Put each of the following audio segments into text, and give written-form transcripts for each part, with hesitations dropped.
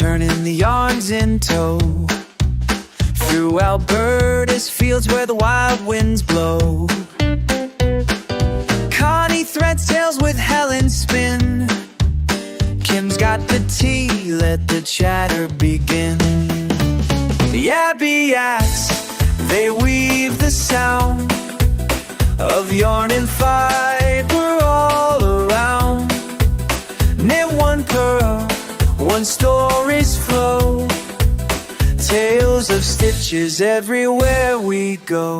turning the yarns in tow. Through Alberta's fields where the wild winds blow, Connie threads tales with Helen spin. Kim's got the tea, let the chatter begin. The Abiats, they weave the sound of yarn and fiber all around. Knit one pearl, one story's flow, tales of stitches everywhere we go.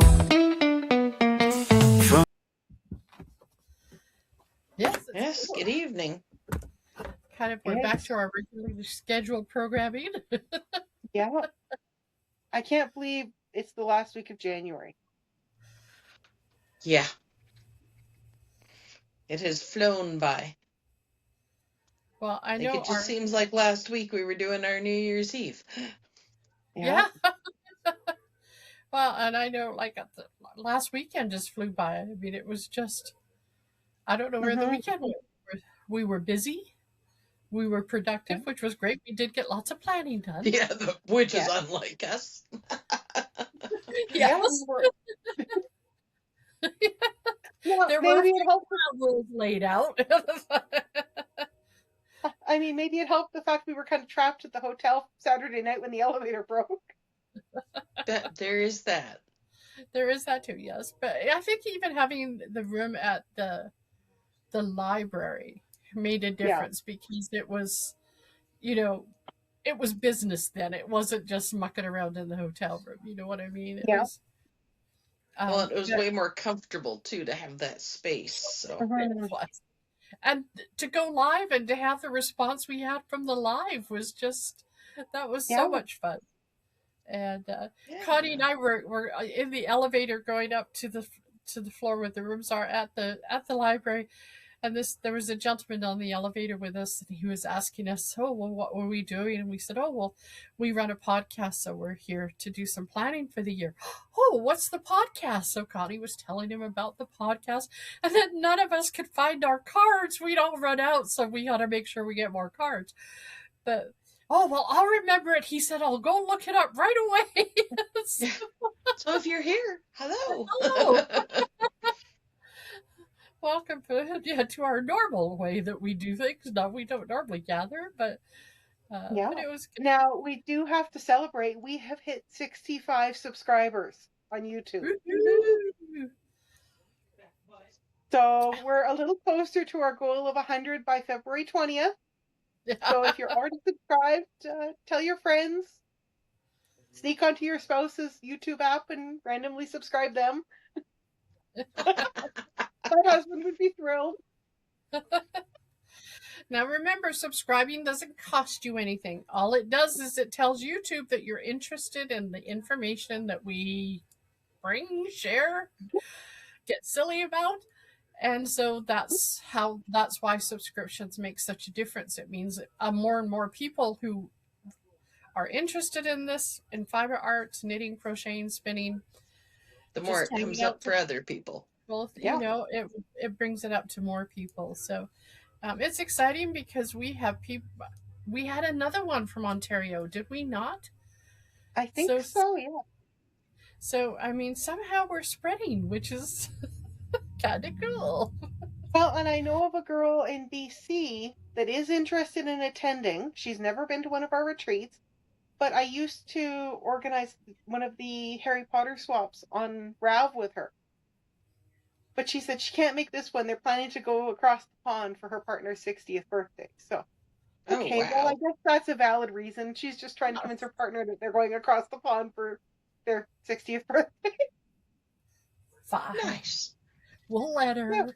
Yes, good evening. Kind of went back to our regularly scheduled programming. Yeah. I can't believe it's the last week of January. Yeah. It has flown by. Well, I know it just seems like last week we were doing our New Year's Eve. Yeah. Well, and I know like last weekend just flew by. I mean, it was just, I don't know where the weekend went. We were busy. We were productive, which was great. We did get lots of planning done. Yeah, which is unlike us. Yes. Well, there were rules laid out. I mean, maybe it helped the fact we were kind of trapped at the hotel Saturday night when the elevator broke. There is that. There is that too, yes. But I think even having the room at the library made a difference because it was, it was business then. It wasn't just mucking around in the hotel room. You know what I mean? It was, well, it was way more comfortable too to have that space. So. It was. And to go live and to have the response we had from the live was just, that was so much fun. And Connie and I were in the elevator going up to the floor where the rooms are at the library. And there was a gentleman on the elevator with us, and he was asking us, "Oh, well, what were we doing?" And we said, "Oh, well, we run a podcast, so we're here to do some planning for the year." "Oh, what's the podcast?" So Connie was telling him about the podcast, and then none of us could find our cards. We'd all run out, so we got to make sure we get more cards. But "Oh, well, I'll remember it." He said, "I'll go look it up right away." So if you're here, hello. Hello. Welcome to our normal way that we do things. No, we don't normally gather, but but it was good. Now, we do have to celebrate. We have hit 65 subscribers on YouTube. So we're a little closer to our goal of 100 by February 20th. So if you're already subscribed, tell your friends. Sneak onto your spouse's YouTube app and randomly subscribe them. My husband would be thrilled. Now remember, subscribing doesn't cost you anything. All it does is it tells YouTube that you're interested in the information that we bring, share, get silly about. And so that's why subscriptions make such a difference. It means more and more people who are interested in this, in fiber arts, knitting, crocheting, spinning, the more it comes up for other people. It brings it up to more people. So it's exciting because we have people. We had another one from Ontario, did we not? I think so, yeah. So, I mean, somehow we're spreading, which is kind of cool. Well, and I know of a girl in BC that is interested in attending. She's never been to one of our retreats, but I used to organize one of the Harry Potter swaps on RAV with her. But she said she can't make this one. They're planning to go across the pond for her partner's 60th birthday. So, okay, well, I guess that's a valid reason. She's just trying to convince her partner that they're going across the pond for their 60th birthday. Fine. Nice. We'll let her. Yeah.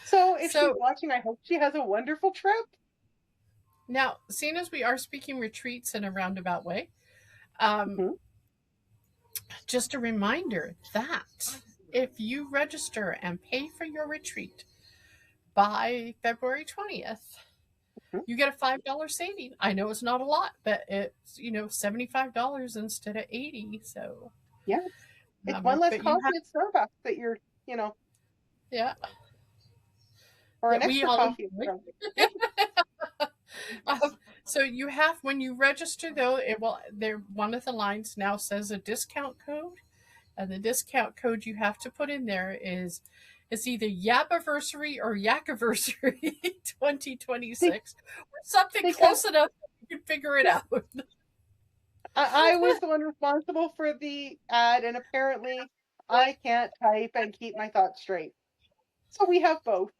So if she's watching, I hope she has a wonderful trip. Now, seeing as we are speaking retreats in a roundabout way, just a reminder that if you register and pay for your retreat by February 20th, you get a $5 saving. I know it's not a lot, but it's, $75 instead of $80. So yeah, it's one less coffee at Starbucks that you're, Yeah. Or an extra coffee. So you have, when you register though, it will, there, one of the lines now says a discount code, and the discount code you have to put in there is, it's either Yabiversary or Yakiversary 2026, or something Because close enough that you can figure it out. I was the one responsible for the ad, and apparently I can't type and keep my thoughts straight. So we have both.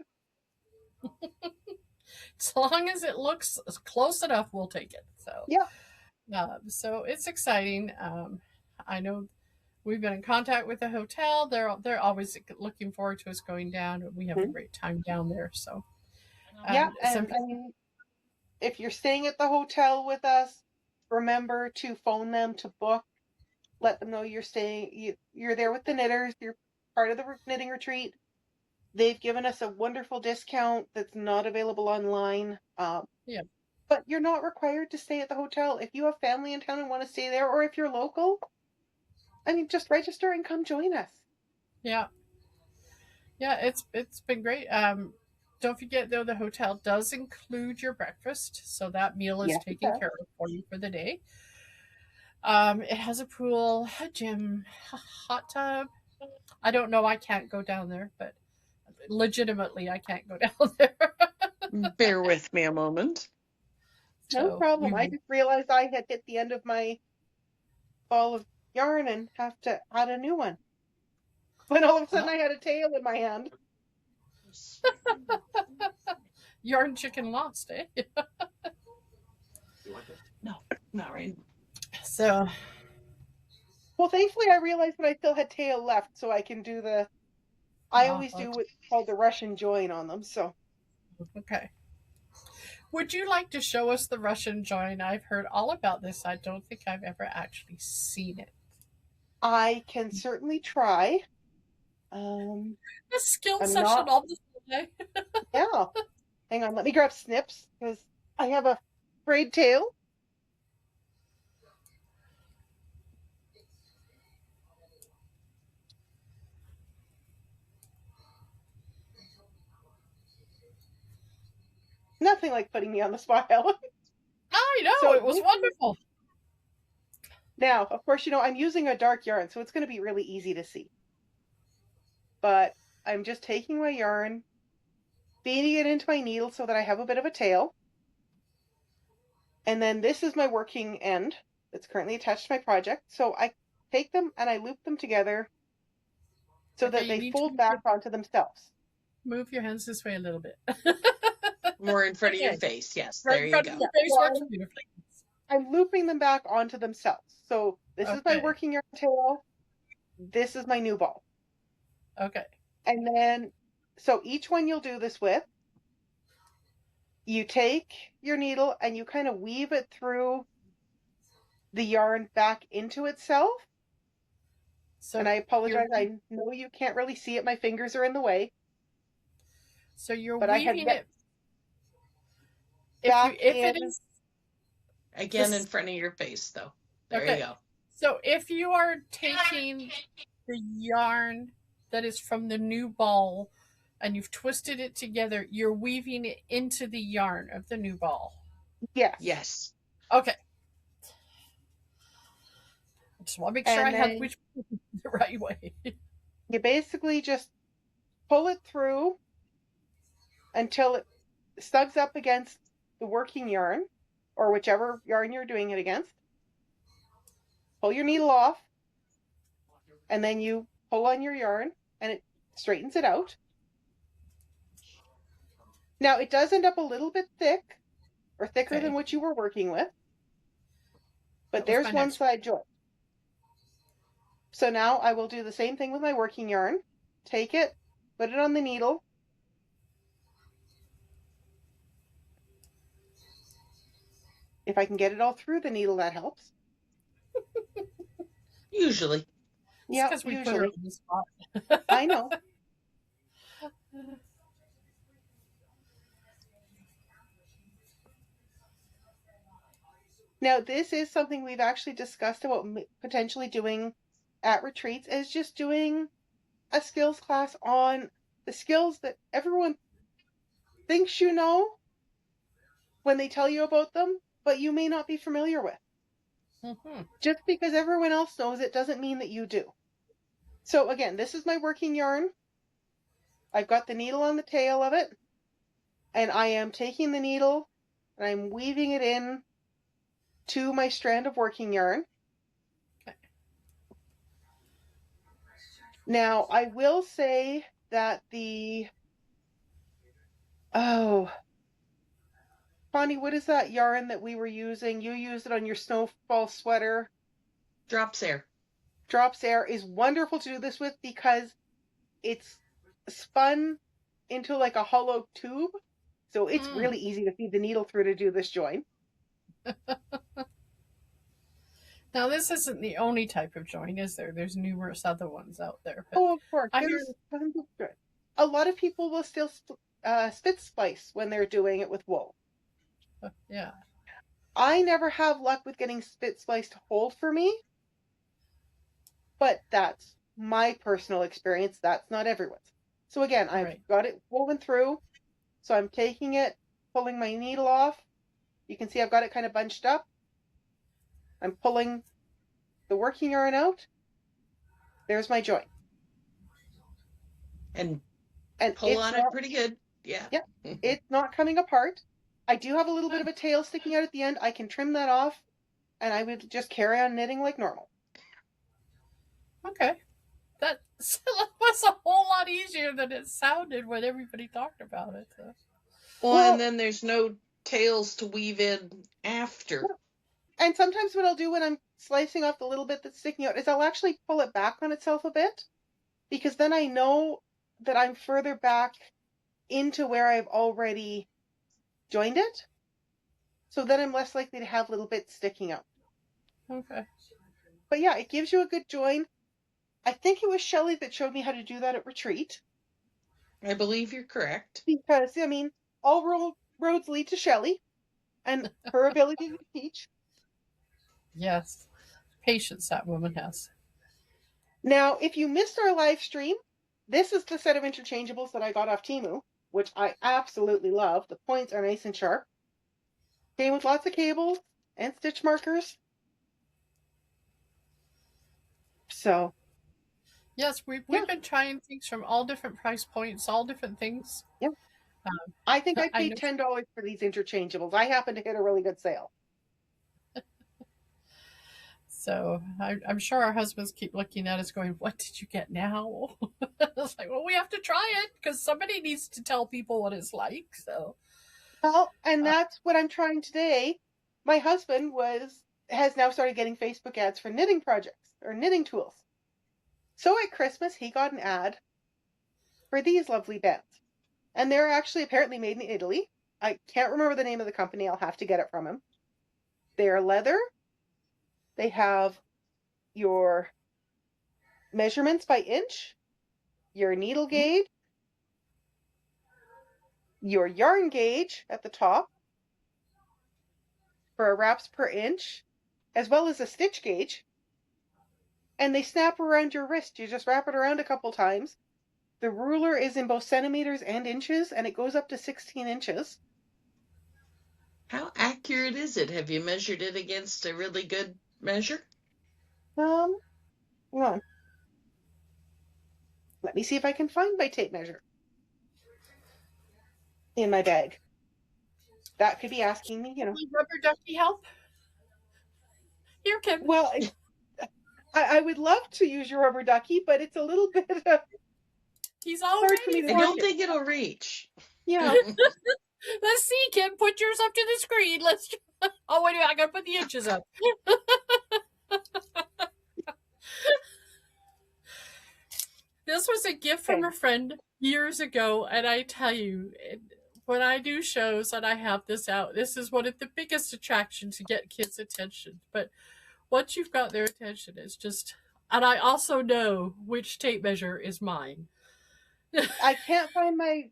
As long as it looks close enough, we'll take it. So Yeah. so it's exciting. I know we've been in contact with the hotel. They're always looking forward to us going down. We have a great time down there. So Yeah, some and I mean, if you're staying at the hotel with us, remember to phone them to book. Let them know you're staying. You're there with the knitters. You're part of the knitting retreat. They've given us a wonderful discount that's not available online. yeah. But you're not required to stay at the hotel. If you have family in town and want to stay there, or if you're local, I mean, just register and come join us. Yeah. Yeah, it's been great. Don't forget though, the hotel does include your breakfast, so that meal is Yes, it taken does. care of for you for the day. It has a pool, a gym, a hot tub. I don't know. I can't go down there, but legitimately, I can't go down there. Bear with me a moment. No So we problem. I will. just realized I had hit the end of my ball of yarn and have to add a new one. When all of a sudden I had a tail in my hand. Yarn chicken lost, eh? No, not right. So Well, thankfully I realized that I still had tail left, so I can do the. I always do what's called the Russian join on them. So okay. Would you like to show us the Russian join? I've heard all about this. I don't think I've ever actually seen it. I can certainly try. A skill I'm session not. on the fly. Yeah. Hang on. Let me grab snips because I have a frayed tail. Nothing like putting me on the spot, Helen. I know, So it was wonderful. Now, of course, I'm using a dark yarn, so it's going to be really easy to see. But I'm just taking my yarn, feeding it into my needle so that I have a bit of a tail. And then this is my working end that's currently attached to my project. So I take them and I loop them together so Okay, that you they need to fold back onto themselves. move your hands this way a little bit. More in front of your Okay. face. Yes, Right there in you front of go. your face works beautifully. I'm looping them back onto themselves. So this is my Okay. working yarn tail. This is my new ball. Okay. And then, so each one you'll do this with, you take your needle and you kind of weave it through the yarn back into itself. So And I apologize, I know you can't really see it. My fingers are in the way. So you're But I had weaving get it. back If in. it is Again, in front of your face, though. There okay. you go. So if you are taking the yarn that is from the new ball and you've twisted it together, you're weaving it into the yarn of the new ball. Yes. Yes. Okay. I just want to make sure And I have then which the right way. you basically just pull it through until it snugs up against the working yarn or whichever yarn you're doing it against. Pull your needle off and then you pull on your yarn and it straightens it out. Now it does end up a little bit thick or thicker than what you were working with, but there's one side joint. So now I will do the same thing with my working yarn. Take it, put it on the needle. If I can get it all through the needle, that helps. Usually. Yeah, because we usually. put her on the spot. I know. Now, this is something we've actually discussed about potentially doing at retreats, is just doing a skills class on the skills that everyone thinks you know, when they tell you about them, but you may not be familiar with. Mm-hmm. Just because everyone else knows it doesn't mean that you do. So again, this is my working yarn. I've got the needle on the tail of it, and I am taking the needle and I'm weaving it in to my strand of working yarn. Now, I will say that Connie, what is that yarn that we were using? You used it on your snowfall sweater. Drops Air. Drops Air is wonderful to do this with because it's spun into like a hollow tube. So it's really easy to feed the needle through to do this join. Now, this isn't the only type of join, is there? There's numerous other ones out there. But Oh, of course. I There's tons of good. A lot of people will still spit splice when they're doing it with wool. Yeah. I never have luck with getting spit splice to hold for me, but that's my personal experience. That's not everyone's. So again, I've got it woven through. So I'm taking it, pulling my needle off. You can see I've got it kind of bunched up. I'm pulling the working yarn out. There's my join. And pull on it pretty good. Yeah. Yeah. It's not coming apart. I do have a little bit of a tail sticking out at the end. I can trim that off, and I would just carry on knitting like normal. Okay. That was a whole lot easier than it sounded when everybody talked about it. Well, and then there's no tails to weave in after. And sometimes what I'll do when I'm slicing off the little bit that's sticking out is I'll actually pull it back on itself a bit, because then I know that I'm further back into where I've already joined it. So then I'm less likely to have little bits sticking out. Okay. But yeah, it gives you a good join. I think it was Shelley that showed me how to do that at retreat. I believe you're correct. Because, I mean, all roads lead to Shelley and her ability to teach. Yes. Patience that woman has. Now, if you missed our live stream, this is the set of interchangeables that I got off Temu, which I absolutely love. The points are nice and sharp. Came with lots of cables and stitch markers. So, yes, we've been trying things from all different price points, all different things. Yeah. I think I paid $10 for these interchangeables. I happen to hit a really good sale. So I'm sure our husbands keep looking at us going, what did you get now? It's like, well, we have to try it because somebody needs to tell people what it's like. So, well, and that's what I'm trying today. My husband has now started getting Facebook ads for knitting projects or knitting tools. So at Christmas, he got an ad for these lovely bands. And they're actually apparently made in Italy. I can't remember the name of the company. I'll have to get it from him. They're leather. They have your measurements by inch, your needle gauge, your yarn gauge at the top for a wraps per inch, as well as a stitch gauge. And they snap around your wrist. You just wrap it around a couple times. The ruler is in both centimeters and inches, and it goes up to 16 inches. How accurate is it? Have you measured it against a really good measure? Hang on. Let me see if I can find my tape measure in my bag. That could be asking me, Rubber ducky help? Here, Kim. Well, I would love to use your rubber ducky, but it's a little bit He's all ready. I don't think it'll reach. Yeah. Let's see, Kim. Put yours up to the screen. Oh, wait a minute. I gotta put the inches up. This was a gift from a friend years ago, and I tell you, when I do shows and I have this out, this is one of the biggest attractions to get kids' attention. But once you've got their attention, it's just... And I also know which tape measure is mine. I can't find my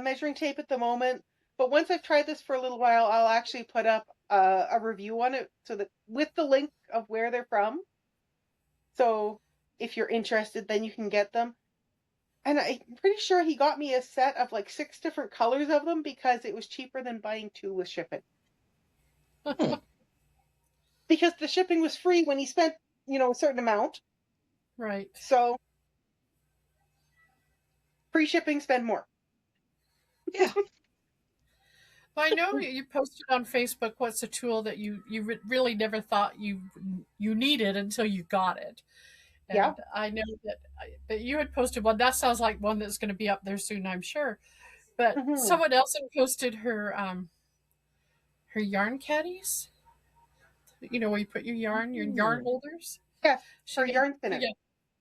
measuring tape at the moment, but once I've tried this for a little while, I'll actually put up a review on it so that with the link of where they're from. So if you're interested, then you can get them. And I'm pretty sure he got me a set of like 6 different colors of them because it was cheaper than buying 2 with shipping. Because the shipping was free when he spent, a certain amount. Right. So free shipping, spend more. Yeah. Well, I know you posted on Facebook what's a tool that you really never thought you needed until you got it. Yeah. And I know that you had posted one. That sounds like one that's going to be up there soon, I'm sure. But Mm-hmm. someone else had posted her yarn caddies. Where you put your yarn holders. Yeah, She for yarn spinner.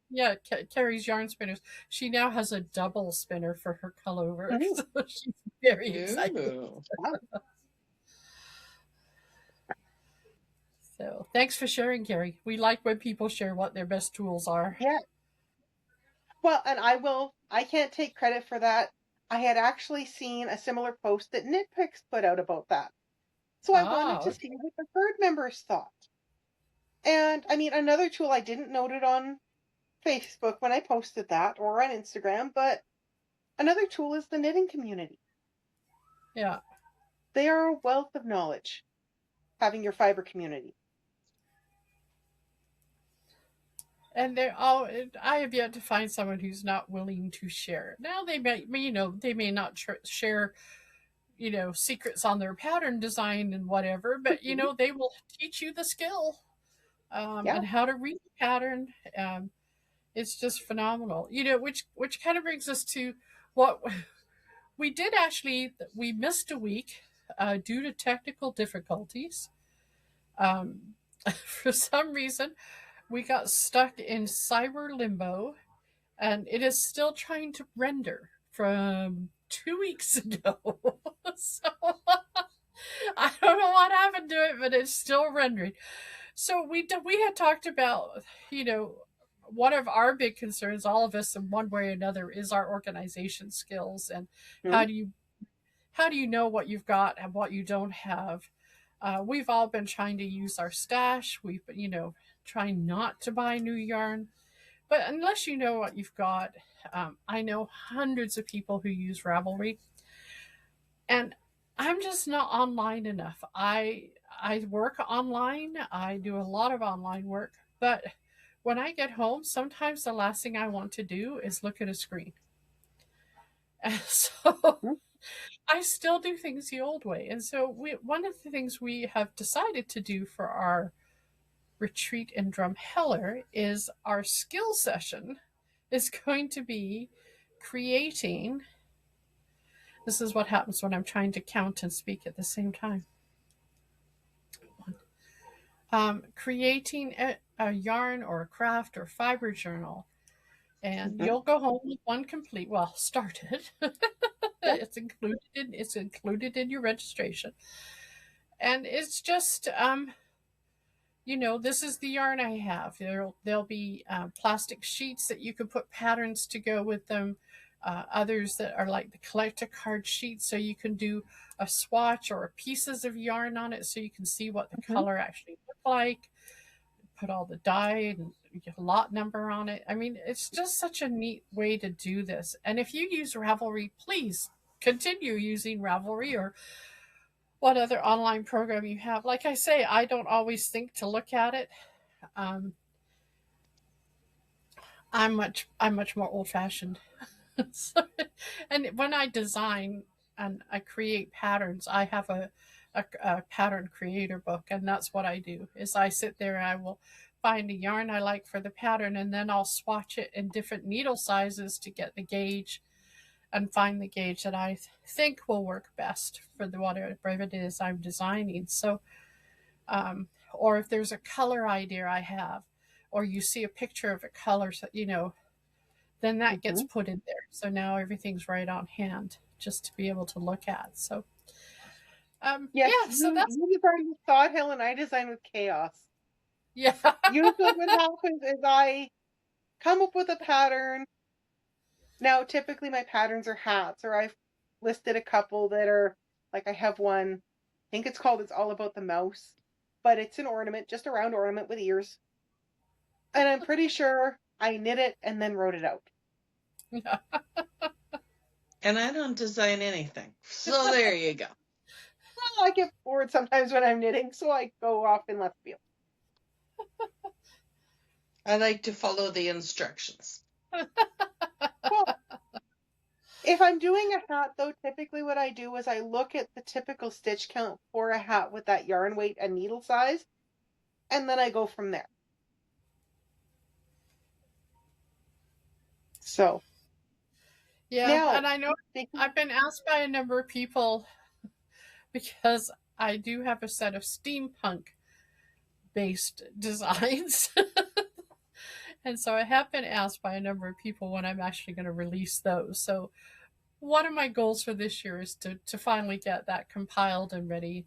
yeah, Carrie's yarn spinners. She now has a double spinner for her color. Mm-hmm. So she's very excited. Ooh. Wow. So thanks for sharing, Carrie. We like when people share what their best tools are. Yeah. Well, and I can't take credit for that. I had actually seen a similar post that Nitpicks put out about that. So I wanted to see what the herd members thought. And I mean, another tool I didn't note it on Facebook when I posted that or on Instagram, but another tool is the knitting community. Yeah. They are a wealth of knowledge, having your fiber community. And I have yet to find someone who's not willing to share. Now they may not share, secrets on their pattern design and whatever, but they will teach you the skill, Yeah. and how to read the pattern. It's just phenomenal, which kind of brings us to what we did. Actually, we missed a week due to technical difficulties. For some reason, we got stuck in cyber limbo, and it is still trying to render from 2 weeks ago. So I don't know what happened to it, but it's still rendering. So we had talked about, one of our big concerns, all of us in one way or another, is our organization skills, and how do you know what you've got and what you don't have. We've all been trying to use our stash. We've trying not to buy new yarn, but unless you know what you've got, I know hundreds of people who use Ravelry, and I'm just not online enough. I work online. I do a lot of online work, but when I get home, sometimes the last thing I want to do is look at a screen. And so I still do things the old way. And so one of the things we have decided to do for our retreat in Drumheller is our skill session is going to be creating. This is what happens when I'm trying to count and speak at the same time. Creating a yarn or a craft or fiber journal. And you'll go home with one complete, started. It's included in your registration. And it's just, this is the yarn I have. There'll be plastic sheets that you can put patterns to go with them. Others that are like the collector card sheets, so you can do a swatch or pieces of yarn on it, so you can see what the color actually look like. Put all the dye and get a lot number on it. I mean, it's just such a neat way to do this. And if you use Ravelry, please continue using Ravelry or what other online program you have. Like I say, I don't always think to look at it. I'm much more old fashioned. So, and when I design and I create patterns, I have a pattern creator book, and that's what I do. Is I sit there and I will find a yarn I like for the pattern, and then I'll swatch it in different needle sizes to get the gauge and find the gauge that I think will work best for whatever it is I'm designing. So, or if there's a color idea I have, or you see a picture of a color, then that gets put in there. So now everything's right on hand just to be able to look at. So, yes, so that's you design with Thought Hill and I design with Chaos. Yeah. Usually what happens is I come up with a pattern. Now, typically my patterns are hats, or I've listed a couple that are, like I have one, I think it's called It's All About the Mouse, but it's an ornament, just a round ornament with ears. And I'm pretty sure I knit it and then wrote it out. And I don't design anything. So there you go. I get bored sometimes when I'm knitting, so I go off in left field. I like to follow the instructions. Well, if I'm doing a hat, though, typically what I do is I look at the typical stitch count for a hat with that yarn weight and needle size, and then I go from there. So, Yeah, now, and I know I've been asked by a number of people because I do have a set of steampunk based designs. And so I have been asked by a number of people when I'm actually going to release those. So one of my goals for this year is to finally get that compiled and ready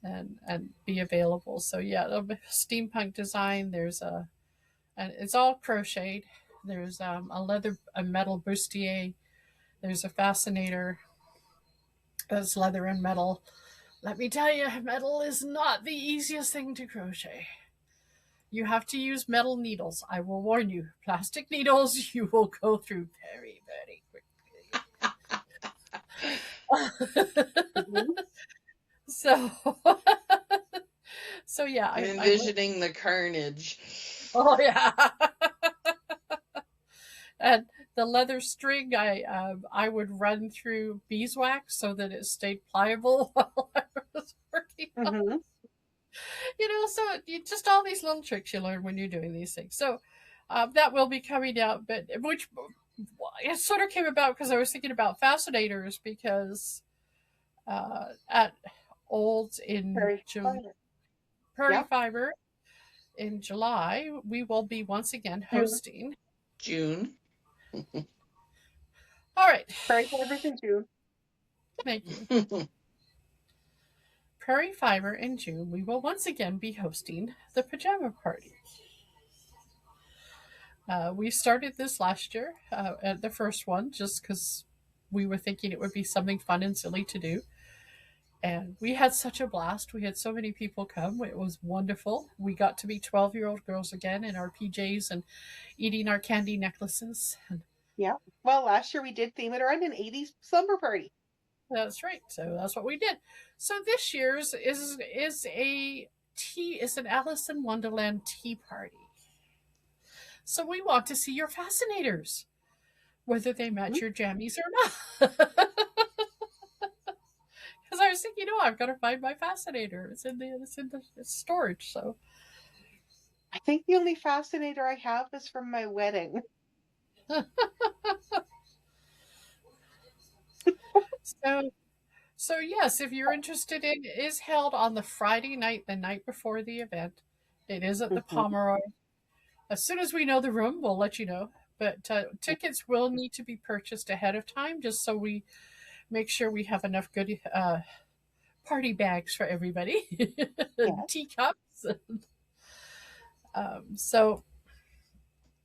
and be available. So yeah, it'll be steampunk design. And it's all crocheted. There's a metal bustier. There's a fascinator. That's leather and metal. Let me tell you, metal is not the easiest thing to crochet. You have to use metal needles. I will warn you, plastic needles you will go through very, very quickly. So, so yeah, I'm envisioning the carnage. Oh yeah, and the leather string I would run through beeswax so that it stayed pliable while I was working on. So just all these little tricks you learn when you're doing these things. So that will be coming out, but which it sort of came about because I was thinking about fascinators because at Olds in Prairie Fiber in July, we will be once again hosting June. All right. Prairie Fiber's in June. Thank you. Prairie Fiber in June, we will once again be hosting the pajama party. We started this last year at the first one just because we were thinking it would be something fun and silly to do. And we had such a blast. We had so many people come. It was wonderful. We got to be 12-year-old girls again in our PJs and eating our candy necklaces. Yeah. Well, last year we did theme it around an 80s slumber party. That's right. So that's what we did. So this year's is an Alice in Wonderland tea party. So we want to see your fascinators, whether they match your jammies or not. Because I was thinking, I've got to find my fascinator. It's in the storage. So I think the only fascinator I have is from my wedding. So yes, if you're interested, it is held on the Friday night, the night before the event. It is at the Pomeroy. As soon as we know the room, we'll let you know. But tickets will need to be purchased ahead of time, just so we make sure we have enough good party bags for everybody, teacups.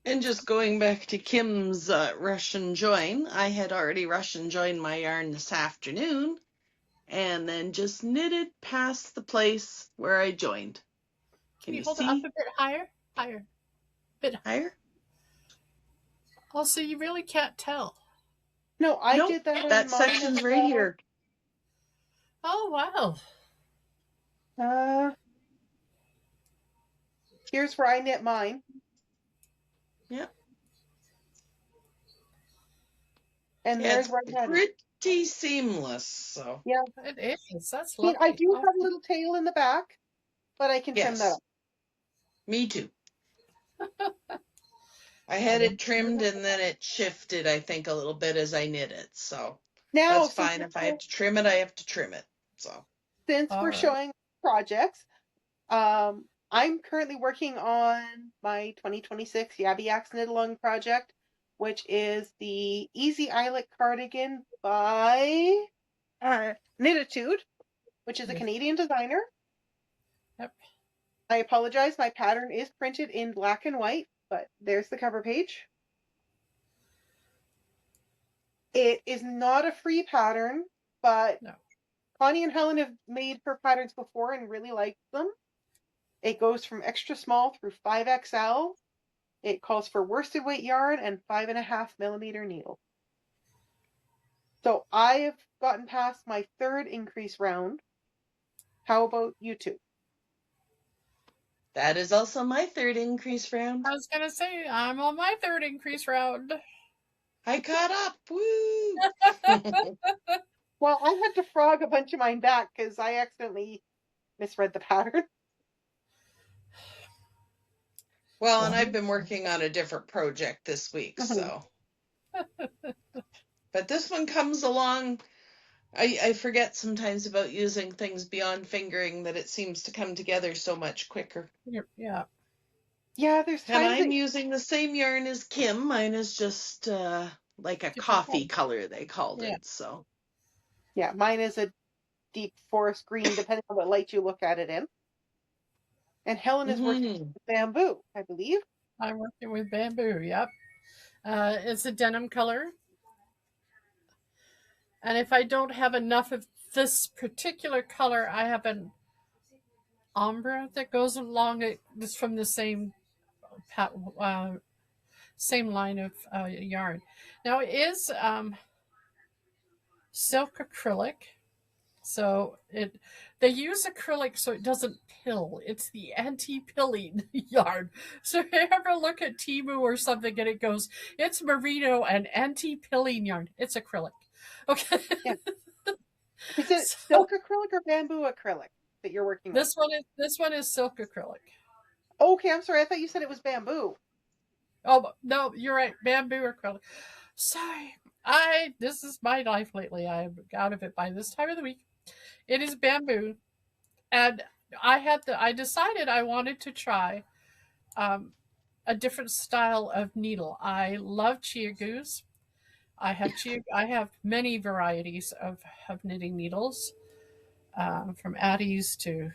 And just going back to Kim's rush and join, I had already rush and joined my yarn this afternoon, and then just knitted past the place where I joined. Can you hold it up a bit higher? Higher. Bit higher? Also, you really can't tell. No, I did that. That section's right here. Oh, wow. Here's where I knit mine. Yep. And there's where I pretty seamless. So yeah, it is. That's lovely. I do have a little tail in the back, but I can trim that up. Me too. I had it trimmed and then it shifted, I think, a little bit as I knit it. So now, that's fine. If I have to trim it, I have to trim it. So since we're showing projects, I'm currently working on my 2026 Yabby Axe Knit Along project, which is the Easy Eyelet cardigan by Knititude, which is a Canadian designer. Yep. I apologize, my pattern is printed in black and white, but there's the cover page. It is not a free pattern, but Connie and Helen have made her patterns before and really liked them. It goes from extra small through 5XL. It calls for worsted weight yarn and 5.5 millimeter needle. So I have gotten past my third increase round, How about you two? That is also my third increase round. I was going to say, I'm on my third increase round. I caught up. Woo! Well, I had to frog a bunch of mine back because I accidentally misread the pattern. Well, and I've been working on a different project this week, Mhm. so. But this one comes along. I forget sometimes about using things beyond fingering that it seems to come together so much quicker. Yeah. Yeah, there's And times I'm that using the same yarn as Kim. Mine is just like a Different coffee color, they called Yeah. it. So. yeah, mine is a deep forest green, depending on what light you look at it in. And Helen is working Mm-hmm. with bamboo, I believe. I'm working with bamboo. Yep. It's a denim color. And if I don't have enough of this particular color, I have an ombre that goes along it. It's from the same line of yarn. Now it is silk acrylic, so they use acrylic so it doesn't pill. It's the anti-pilling yarn. So if you ever look at Temu or something and it goes, it's merino and anti-pilling yarn. It's acrylic. Okay. Yeah. Is it So silk acrylic or bamboo acrylic that you're working with? this one is silk acrylic. Okay, I'm sorry. I thought you said it was bamboo. Oh no, you're right. Bamboo acrylic. Sorry. This is my life lately. I'm out of it by this time of the week. It is bamboo. And I decided I wanted to try um, a different style of needle. I love chia goose. I have many varieties of knitting needles, from Addie's to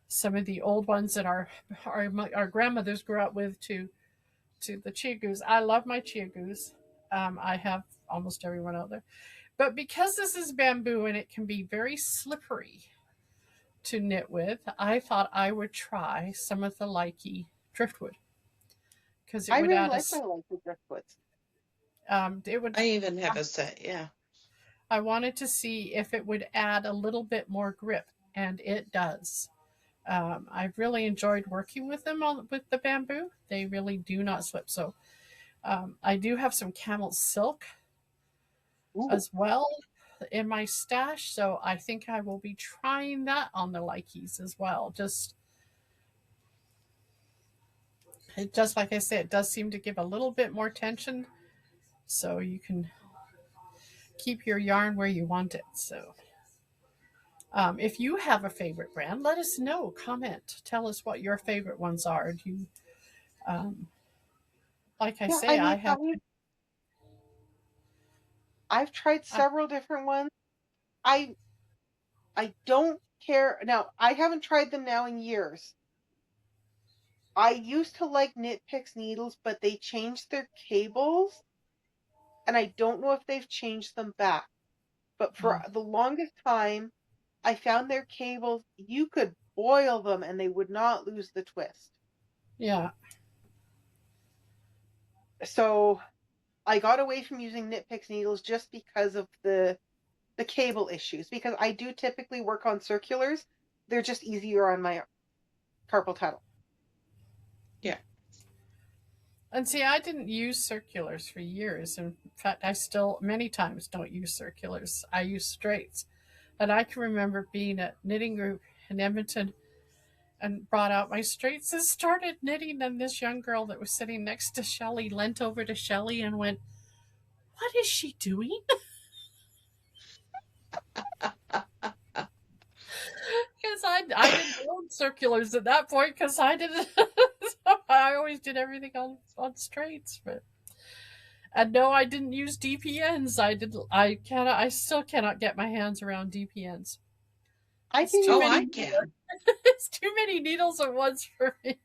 some of the old ones that our grandmothers grew up with to the chia goose. I love my chia goose. I have almost every one out there. But because this is bamboo and it can be very slippery to knit with, I thought I would try some of the likey driftwood because it I would really add like my light driftwoods. it would. I even have a set, yeah. I wanted to see if it would add a little bit more grip, and it does. I've really enjoyed working with them with the bamboo. They really do not slip. So I do have some camel silk Ooh. as well in my stash. So I think I will be trying that on the Likeys as well. Just like I said, it does seem to give a little bit more tension, so you can keep your yarn where you want it. So if you have a favorite brand, let us know. Comment. Tell us what your favorite ones are. Do you, like I Yeah, say, I have. I've tried several different ones. I don't care. Now, I haven't tried them now in years. I used to like Knit Picks needles, but they changed their cables, and I don't know if they've changed them back. But for the longest time, I found their cables, you could boil them and they would not lose the twist. Yeah. So I got away from using Knit Picks needles just because of the cable issues, because I do typically work on circulars. They're just easier on my carpal tunnel. Yeah. And see, I didn't use circulars for years. In fact, I still many times don't use circulars. I use straights. And I can remember being at knitting group in Edmonton and brought out my straights and started knitting. And this young girl that was sitting next to Shelley leant over to Shelley and went, "What is she doing?" Because I didn't own circulars at that point because I didn't. So I always did everything on straights. And no, I didn't use DPNs. I still cannot get my hands around DPNs. I can Oh, I can. It's too many needles at once for me.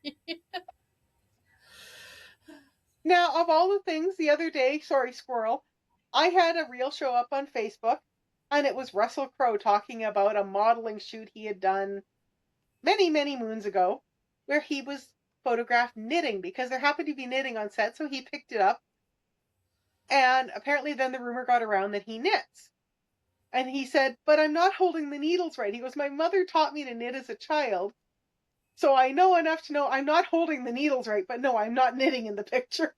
Now, of all the things, the other day, sorry, squirrel, I had a reel show up on Facebook, and it was Russell Crowe talking about a modeling shoot he had done many, many moons ago, where he was photographed knitting because there happened to be knitting on set, so he picked it up. And apparently then the rumor got around that he knits. And he said, but I'm not holding the needles right. He goes, my mother taught me to knit as a child, so I know enough to know I'm not holding the needles right, but no, I'm not knitting in the picture.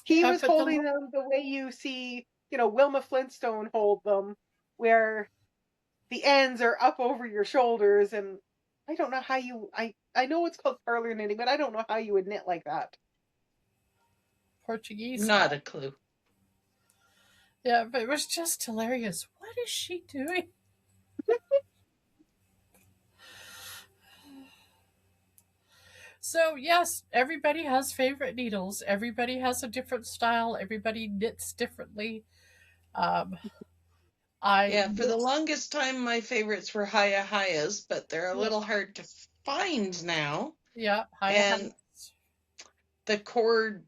He was holding them the way you see, Wilma Flintstone hold them, where the ends are up over your shoulders, and I don't know how I know it's called parlor knitting, but I don't know how you would knit like that. Portuguese. Not a clue. Yeah, but it was just hilarious. What is she doing? So, yes, everybody has favorite needles. Everybody has a different style. Everybody knits differently. For the longest time, my favorites were Hayas, but they're a little hard to find now. Yeah, and the cord,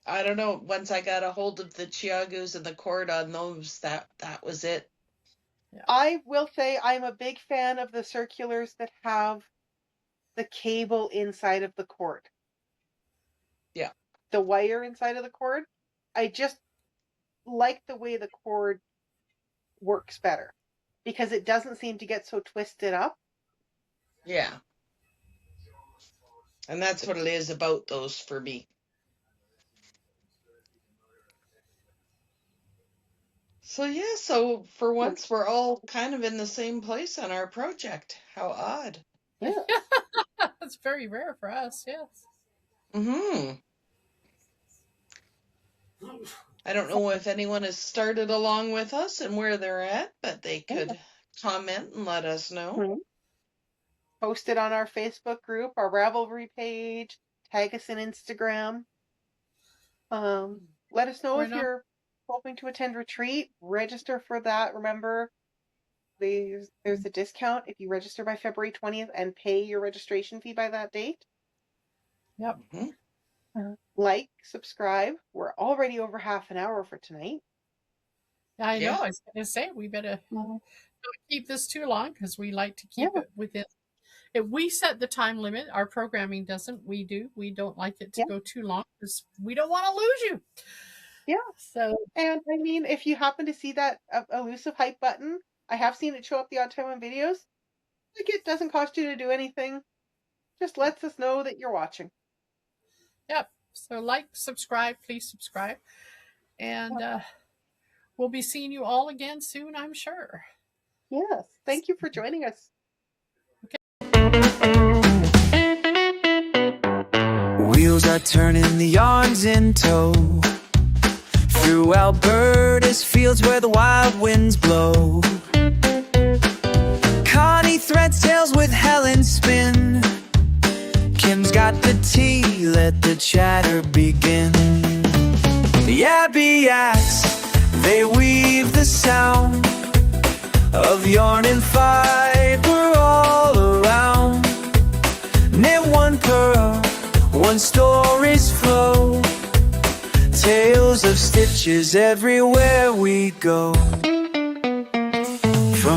I don't know. Once I got a hold of the Chiagus and the cord on those, that was it. Yeah. I will say I'm a big fan of the circulars that have the cable inside of the cord. Yeah. The wire inside of the cord. I just like the way the cord works better because it doesn't seem to get so twisted up. Yeah. And that's what it is about those for me. So for once we're all kind of in the same place on our project. How odd. Yeah. That's very rare for us, yes. Mm-hmm. I don't know if anyone has started along with us and where they're at, but they could comment and let us know. Mm-hmm. Post it on our Facebook group, our Ravelry page, tag us in Instagram. Let us know if you're hoping to attend retreat. Register for that. Remember, there's a discount if you register by February 20th and pay your registration fee by that date. Yep. Mm-hmm. Like, subscribe. We're already over half an hour for tonight. I know. I was going to say, we better don't keep this too long because we like to keep it within. If we set the time limit, our programming doesn't. We do. We don't like it to go too long because we don't want to lose you. Yeah. So, and I mean, if you happen to see that elusive hype button, I have seen it show up the odd time on videos. Like, it doesn't cost you to do anything. Just lets us know that you're watching. Yep. So like, subscribe, please subscribe. And we'll be seeing you all again soon, I'm sure. Yes. Thank you for joining us. Wheels are turning, the yarn's in tow. Through Alberta's fields where the wild winds blow. Connie threads tales with Helen spin. Kim's got the tea, let the chatter begin. The Abbey Yaks, they weave the sound of yarn and fiber all around. Knit one purl, one story's flow. Tales of stitches everywhere we go.